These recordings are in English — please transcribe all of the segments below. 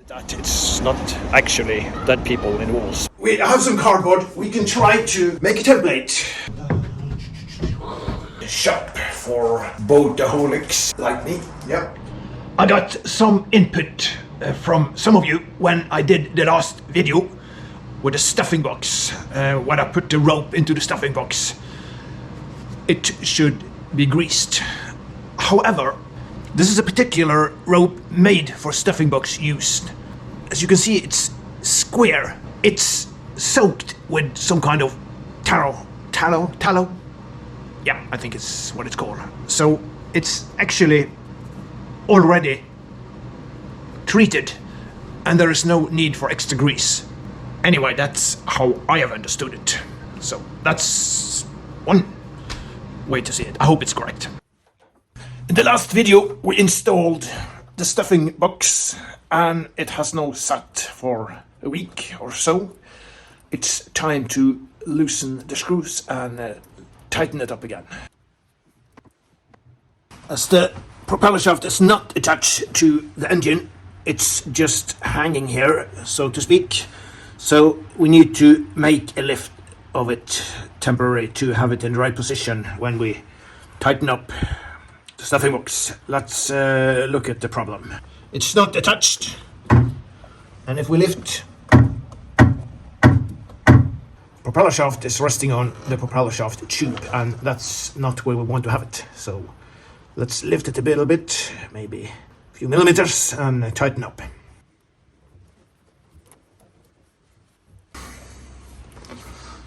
That it's not actually dead people in walls. We have some cardboard. We can try to make a template. Shop for boataholics like me. Yep. I got some input from some of you when I did the last video with the stuffing box. When I put the rope into the stuffing box, it should be greased. However, this is a particular rope made for stuffing box used. As you can see, it's square. It's soaked with some kind of tallow. Yeah, I think it's what it's called. So it's actually already treated and there is no need for extra grease. Anyway, that's how I have understood it. So that's one way to see it. I hope it's correct. In the last video we installed the stuffing box and it has now sat for a week or so. It's time to loosen the screws and tighten it up again. As the propeller shaft is not attached to the engine, it's just hanging here, so to speak. So we need to make a lift of it temporary to have it in the right position when we tighten up the stuffing box. Let's look at the problem. It's not attached, and if we lift, propeller shaft is resting on the propeller shaft tube, and that's not where we want to have it. So let's lift it a little bit, maybe a few millimeters, and tighten up.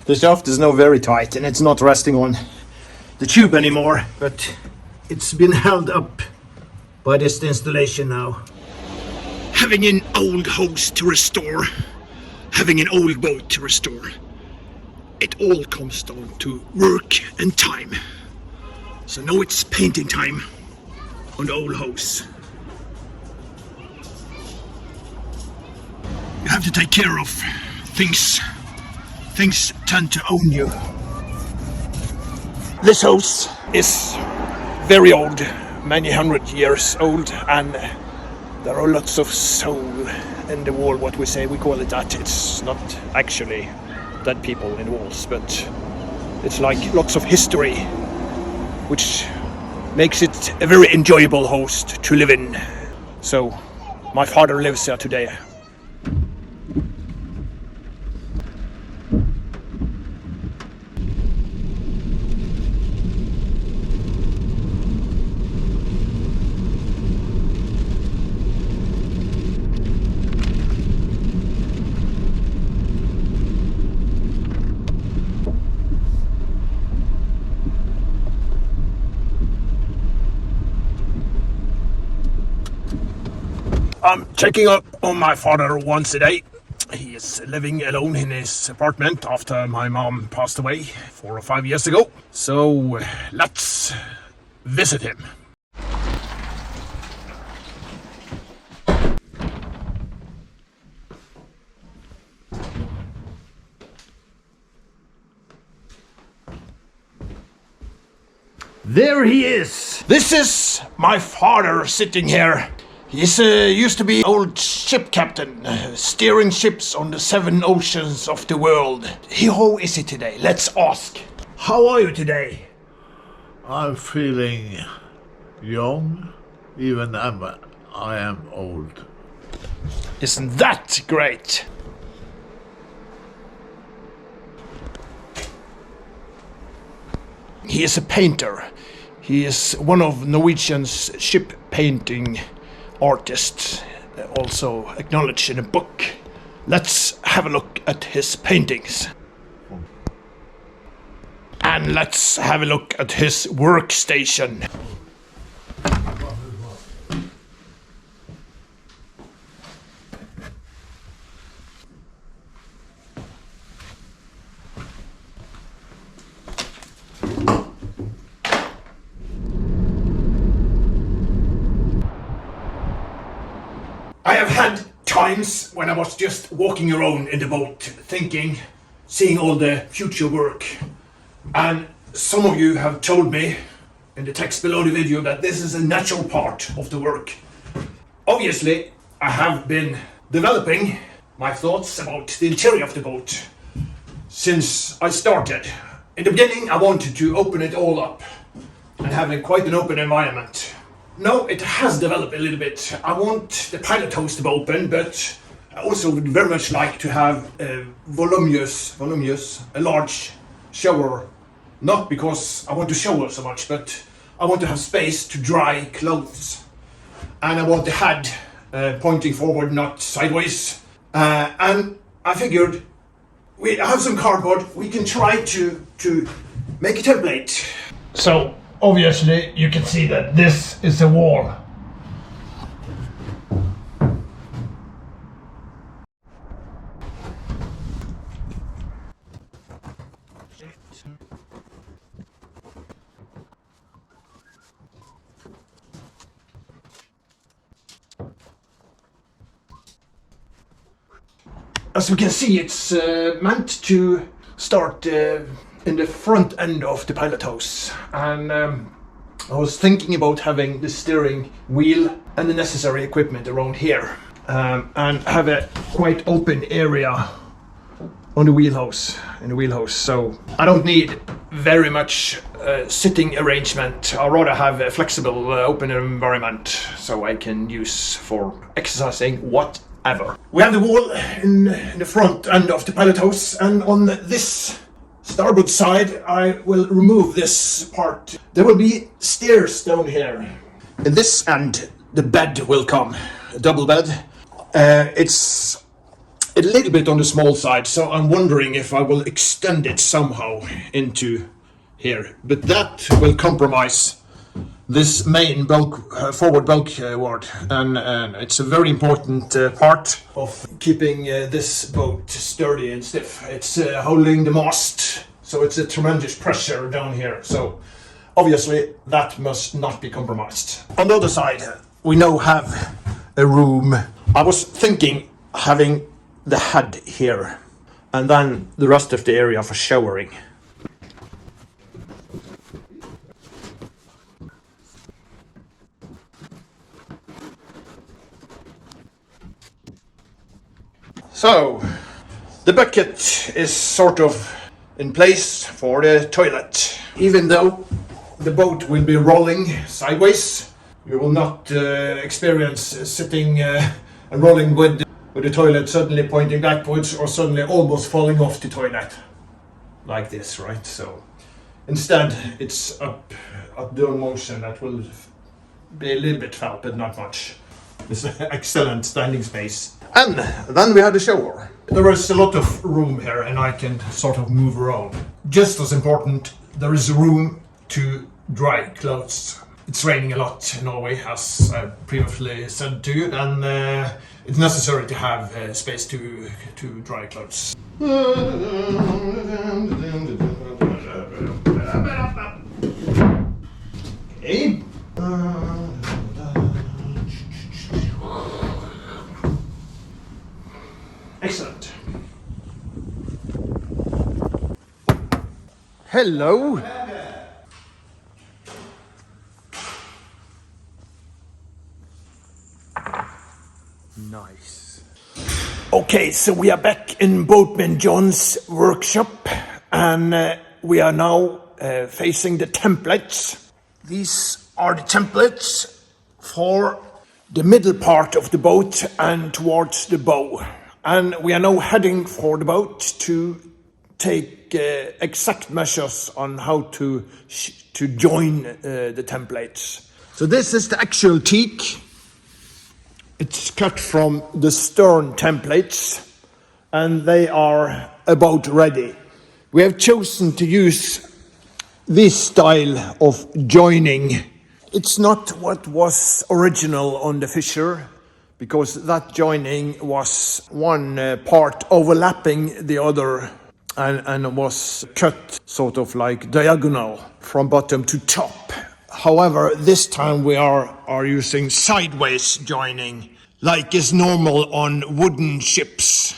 The shaft is now very tight and it's not resting on the tube anymore, but it's been held up by this installation now. Having an old hose to restore, having an old boat to restore, it all comes down to work and time. So now it's painting time on the old hose. You have to take care of things. Things tend to own you. This hose is very old, many hundred years old, and there are lots of soul in the wall, what we say, we call it that. It's not actually dead people in walls, but it's like lots of history, which makes it a very enjoyable host to live in. So my father lives here today. I'm checking up on my father once a day. He is living alone in his apartment after my mom passed away 4 or 5 years ago. So let's visit him. There he is! This is my father sitting here. He's used to be old ship captain, steering ships on the 7 oceans of the world. How is he today? Let's ask. How are you today? I'm feeling young, even though I am old. Isn't that great? He is a painter. He is one of Norwegian's ship painting artists, also acknowledged in a book. Let's have a look at his paintings. And let's have a look at his workstation. I have had times when I was just walking around in the boat, thinking, seeing all the future work. And some of you have told me in the text below the video that this is a natural part of the work. Obviously, I have been developing my thoughts about the interior of the boat since I started. In the beginning, I wanted to open it all up and have quite an open environment. Now it has developed a little bit. I want the pilot house to be open, but I also would very much like to have a large shower. Not because I want to shower so much, but I want to have space to dry clothes. And I want the head pointing forward, not sideways. And I figured we have some cardboard. We can try to make a template. So obviously you can see that this is a wall. As we can see, it's meant to start in the front end of the pilot house. And I was thinking about having the steering wheel and the necessary equipment around here. And have a quite open area on the wheelhouse, So I don't need very much sitting arrangement. I'd rather have a flexible open environment so I can use for exercising whatever. We have the wall in the front end of the pilot house, and on this starboard side I will remove this part. There will be stairs down here. In this end the bed will come, a double bed. It's a little bit on the small side, so I'm wondering if I will extend it somehow into here. But that will compromise this main forward bulkhead, and it's a very important part of keeping this boat sturdy and stiff. It's holding the mast, so it's a tremendous pressure down here. So obviously that must not be compromised. On the other side, we now have a room. I was thinking having the head here and then the rest of the area for showering. So the bucket is sort of in place for the toilet. Even though the boat will be rolling sideways, you will not experience sitting and rolling with the toilet suddenly pointing backwards or suddenly almost falling off the toilet like this, right? So instead it's up down motion. That will be a little bit felt, but not much. It's an excellent standing space. And then we had the shower. There is a lot of room here and I can sort of move around. Just as important, there is room to dry clothes. It's raining a lot in Norway, as I previously said to you, and it's necessary to have space to dry clothes. Okay. Excellent. Hello. Nice. Okay, so we are back in Boatman John's workshop, and we are now facing the templates. These are the templates for the middle part of the boat and towards the bow. And we are now heading for the boat to take exact measures on how to join the templates. So this is the actual teak. It's cut from the stern templates, and they are about ready. We have chosen to use this style of joining. It's not what was original on the Fisher, because that joining was one part overlapping the other and was cut sort of like diagonal from bottom to top. However, this time we are using sideways joining, like is normal on wooden ships.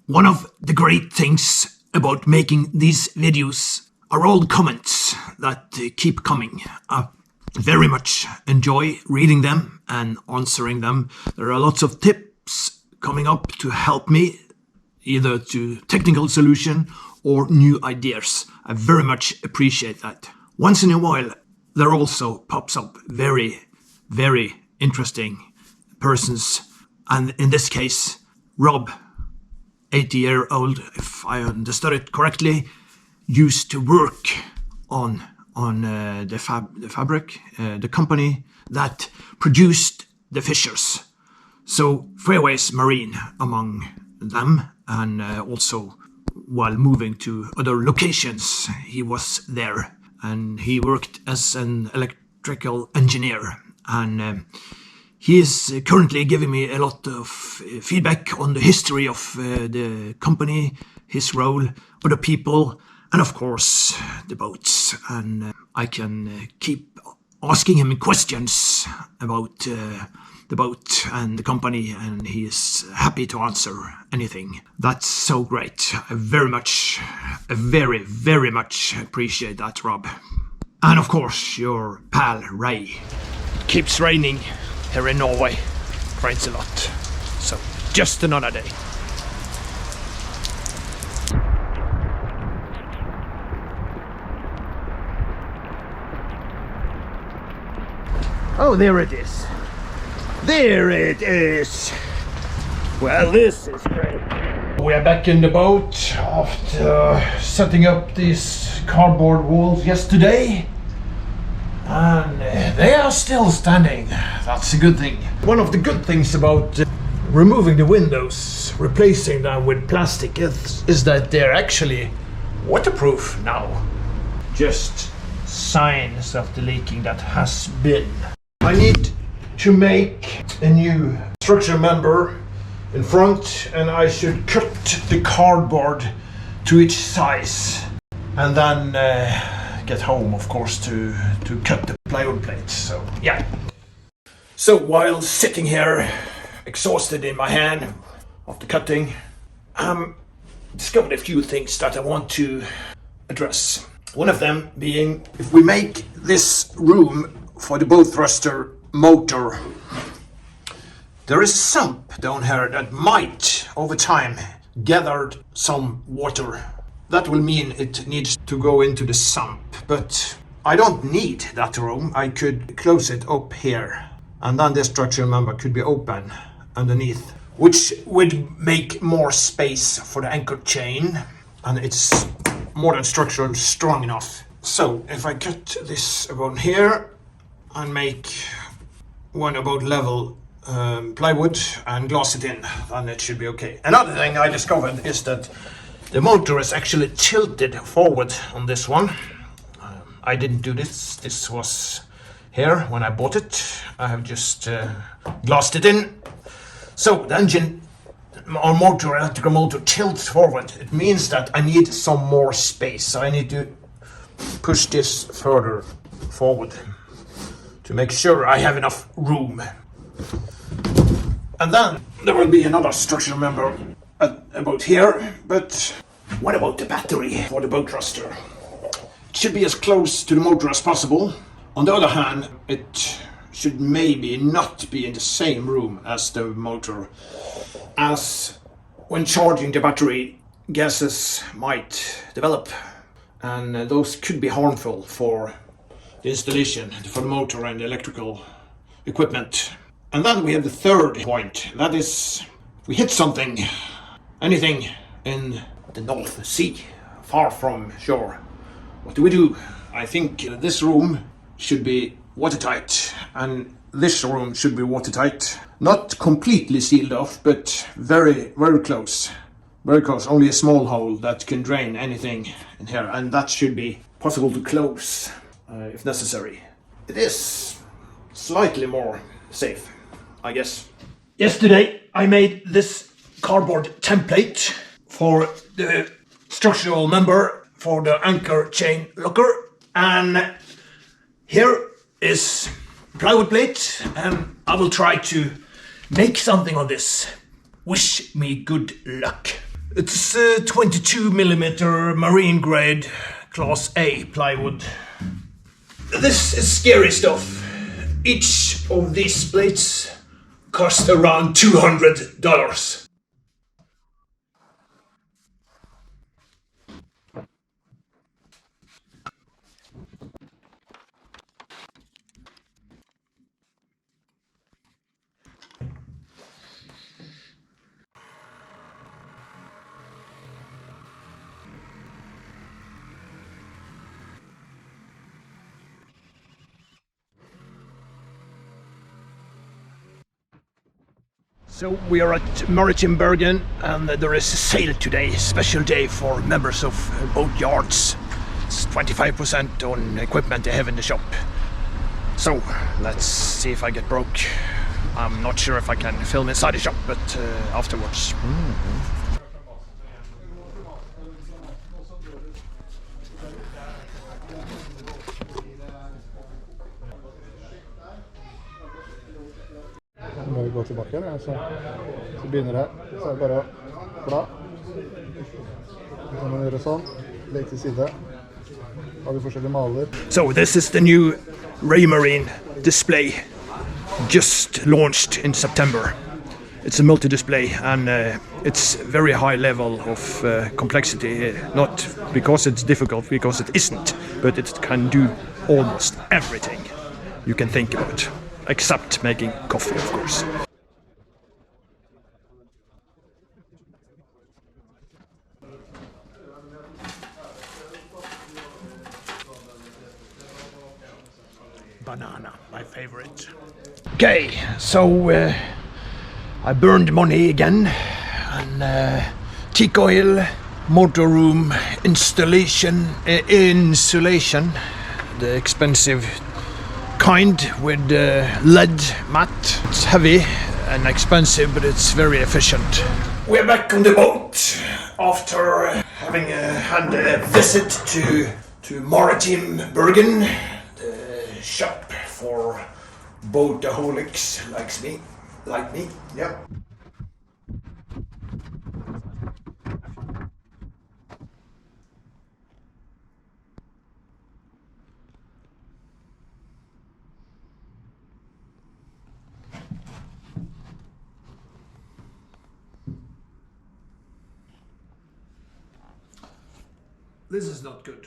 One of the great things about making these videos are all the comments that keep coming. I very much enjoy reading them and answering them. There are lots of tips coming up to help me, either to technical solution or new ideas. I very much appreciate that. Once in a while, there also pops up very, very interesting persons, and in this case, Rob, 80-year-old, if I understood it correctly, used to work on the fabric, the company that produced the fishers. So Fairways Marine among them, and also while moving to other locations, he was there, and he worked as an electrical engineer, and he is currently giving me a lot of feedback on the history of the company, his role, other people, and of course the boats. And I can keep asking him questions about the boat and the company, and he is happy to answer anything. That's so great. I very much appreciate that, Rob. And of course, your pal Ray. It keeps raining here in Norway. It rains a lot. So just another day. Oh, there it is. There it is. Well, this is great. We are back in the boat after setting up these cardboard walls yesterday. And they are still standing. That's a good thing. One of the good things about removing the windows, replacing them with plastic, is that they're actually waterproof now. Just signs of the leaking that has been. I need to make a new structure member in front, and I should cut the cardboard to each size, and then get home, of course, to cut the plywood plates. So yeah. So while sitting here exhausted in my hand after cutting, discovered a few things that I want to address. One of them being, if we make this room for the boat thruster motor, there is a sump down here that might, over time, gather some water. That will mean it needs to go into the sump, but I don't need that room. I could close it up here, and then the structural member could be open underneath, which would make more space for the anchor chain, and it's more than structural strong enough. So if I cut this about here and make one about level plywood and glass it in, then it should be okay. Another thing I discovered is that the motor is actually tilted forward on this one. I didn't do this. This was here when I bought it. I have just glassed it in. So the engine or motor, electrical motor, tilts forward. It means that I need some more space. So I need to push this further forward to make sure I have enough room. And then there will be another structural member about here, but what about the battery for the boat thruster? It should be as close to the motor as possible. On the other hand, it should maybe not be in the same room as the motor, as when charging the battery, gases might develop, and those could be harmful for the installation, for the motor and the electrical equipment. And then we have the third point, that is, if we hit something, anything in the North Sea, far from shore, what do we do? I think this room should be watertight, and this room should be watertight. Not completely sealed off, but very, very close. Very close. Only a small hole that can drain anything in here, and that should be possible to close if necessary. It is slightly more safe, I guess. Yesterday I made this cardboard template for the structural member for the anchor chain locker, and here is plywood plate, and I will try to make something on this. Wish me good luck. It's 22mm marine grade class A plywood. This is scary stuff. Each of these plates cost around $200. So we are at Maritime Bergen, and there is a sale today, special day for members of boat yards. It's 25% on equipment they have in the shop. So let's see if I get broke. I'm not sure if I can film inside the shop, but afterwards. Så må vi gå tilbake igjen, så begynner det her. Så er det bare å bla. Så kan man gjøre sånn, legge til side. Har vi forskjellige maler. So this is the new Raymarine display, just launched in September. It's a multi-display, and it's very high level of complexity, not because it's difficult, because it isn't, but it can do almost everything you can think about. Except making coffee, of course. Banana, my favorite. Okay, so I burned money again, and teak oil, motor room insulation, the expensive kind with lead mat. It's heavy and expensive, but it's very efficient. We're back on the boat after having had a visit to Maritime Bergen, the shop for boataholics like me. Yep. This is not good.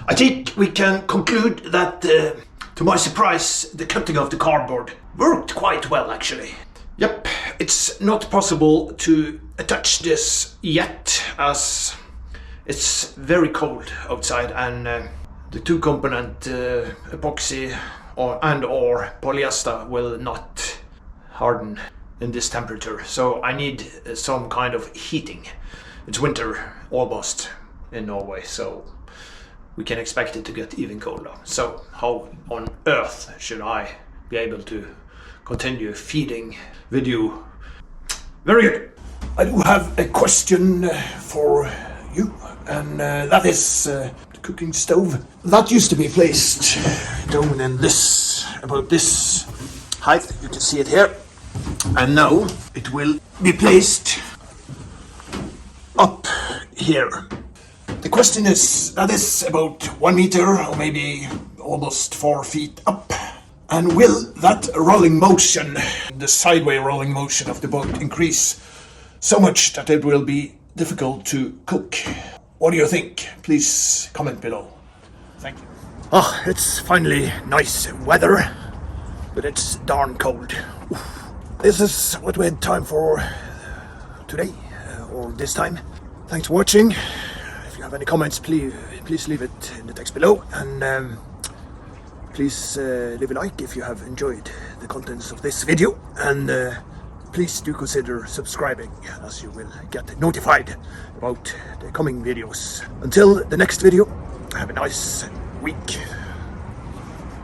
I think we can conclude that, to my surprise, the cutting of the cardboard worked quite well, actually. Yep, it's not possible to attach this yet, as it's very cold outside, and the two-component epoxy or polyester will not harden in this temperature, so I need some kind of heating. It's winter almost in Norway, so we can expect it to get even colder. So how on earth should I be able to continue feeding video? Very good. I do have a question for you, and that is cooking stove that used to be placed down in about this height. You can see it here, and now it will be placed up here. The question is, that is about 1 meter or maybe almost 4 feet up, and will that rolling motion, the sideway rolling motion of the boat, increase so much that it will be difficult to cook? What do you think? Please comment below. Thank you. Oh, it's finally nice weather, but it's darn cold. Oof. this is what we had time for today, or this time. Thanks for watching. If you have any comments, please leave it in the text below, and please leave a like if you have enjoyed the contents of this video, and please do consider subscribing, as you will get notified about the coming videos. Until the next video, have a nice week.